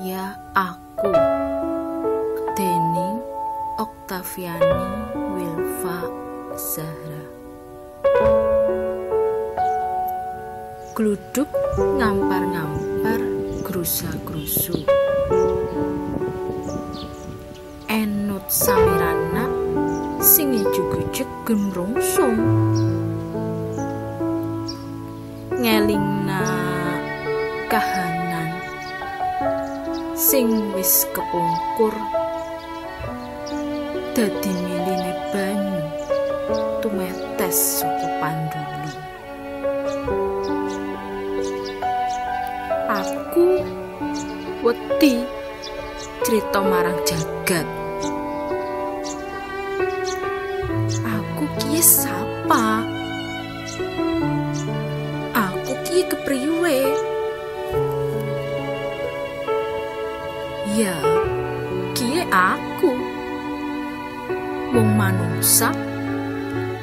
Ya Aku déning Oktaviani Wilfa Zahra. Gluduk ngampar-ngampar grusa-grusu, enut samirana sing ujug-ujug gemrungsung, ngelingna kahanan sing wis kepungkur dadi miline banyu tumetes saka pandulu. Aku wedi crita marang jagat. Aku ki sapa? Aku ki kepriwe? Ya, kiye aku wong manungsa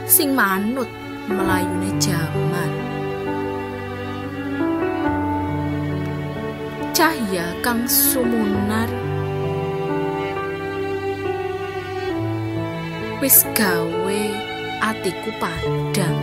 sing manut melayune jaman. Cahya kang sumunar wis gawe atiku padhang.